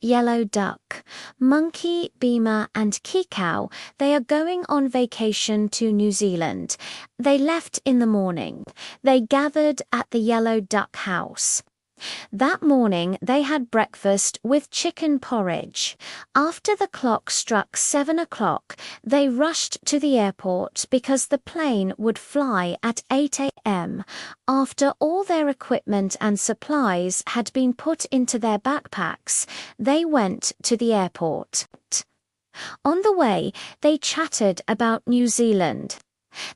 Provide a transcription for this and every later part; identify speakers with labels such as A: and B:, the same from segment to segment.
A: Yellow duck, monkey, beamer and kikau, they are going on vacation to New Zealand. They left in the morning. They gathered at the yellow duck house. That morning they had breakfast with chicken porridge. After the clock struck 7 o'clock, they rushed to the airport because the plane would fly at 8 a.m. After all their equipment and supplies had been put into their backpacks, they went to the airport. On the way, they chatted about New Zealand.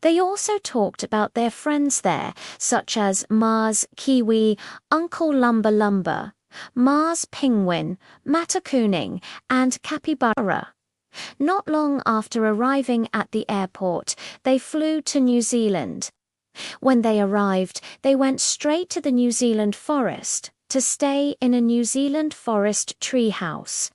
A: They also talked about their friends there, such as Mars Kiwi, Uncle Lumber Lumber, Mars Penguin, Matakooning, and Capybara. Not long after arriving at the airport, they flew to New Zealand. When they arrived, they went straight to the New Zealand forest to stay in a New Zealand forest treehouse.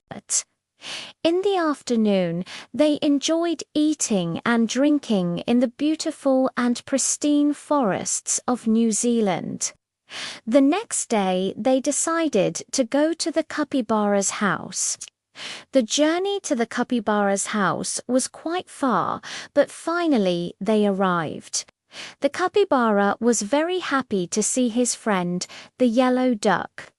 A: In the afternoon, they enjoyed eating and drinking in the beautiful and pristine forests of New Zealand. The next day, they decided to go to the capybara's house. The journey to the capybara's house was quite far, but finally they arrived. The capybara was very happy to see his friend, the yellow duck.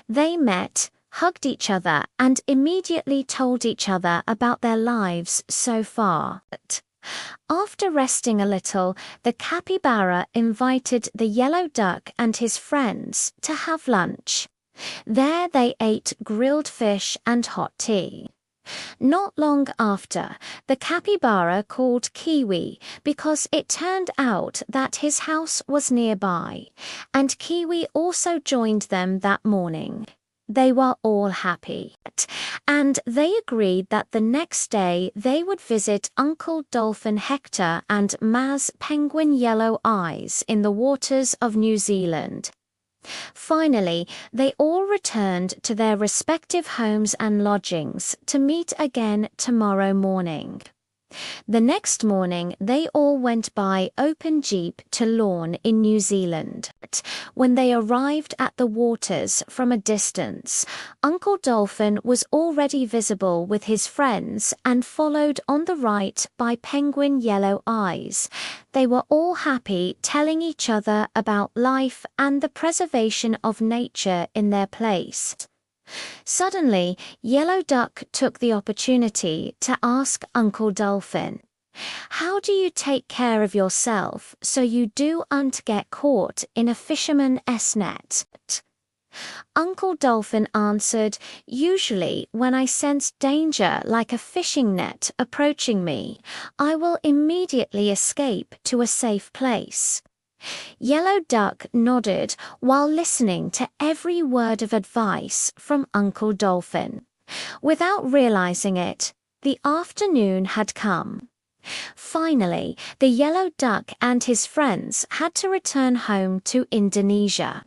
A: They met, hugged each other and immediately told each other about their lives so far. After resting a little, the capybara invited the yellow duck and his friends to have lunch. There they ate grilled fish and hot tea. Not long after, the capybara called Kiwi because it turned out that his house was nearby, and Kiwi also joined them that morning. They were all happy, and they agreed that the next day they would visit Uncle Dolphin Hector and Maz Penguin Yellow Eyes in the waters of New Zealand. Finally, they all returned to their respective homes and lodgings to meet again tomorrow morning. The next morning, they all went by open jeep to Lorne in New Zealand. When they arrived at the waters from a distance, Uncle Dolphin was already visible with his friends and followed on the right by Penguin Yellow Eyes. They were all happy, telling each other about life and the preservation of nature in their place. Suddenly, Yellow Duck took the opportunity to ask Uncle Dolphin, "How do you take care of yourself so you don't get caught in a fisherman's net?" Uncle Dolphin answered, "Usually, when I sense danger like a fishing net approaching me, I will immediately escape to a safe place." Yellow Duck nodded while listening to every word of advice from Uncle Dolphin. Without realizing it, the afternoon had come. Finally, the yellow duck and his friends had to return home to Indonesia.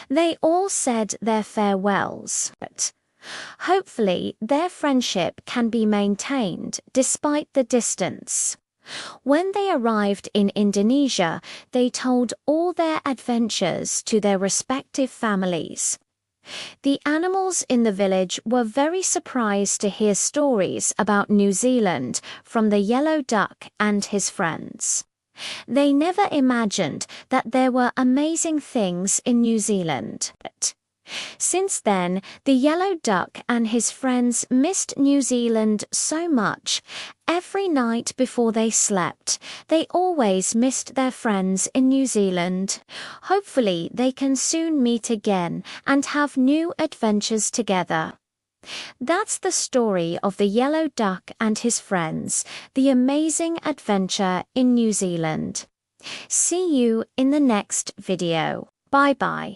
A: They all said their farewells. Hopefully, their friendship can be maintained despite the distance. When they arrived in Indonesia, they told all their adventures to their respective families. The animals in the village were very surprised to hear stories about New Zealand from the yellow duck and his friends. They never imagined that there were amazing things in New Zealand. Since then, the yellow duck and his friends missed New Zealand so much. Every night before they slept, they always missed their friends in New Zealand. Hopefully, they can soon meet again and have new adventures together. That's the story of the yellow duck and his friends, the amazing adventure in New Zealand. See you in the next video. Bye-bye.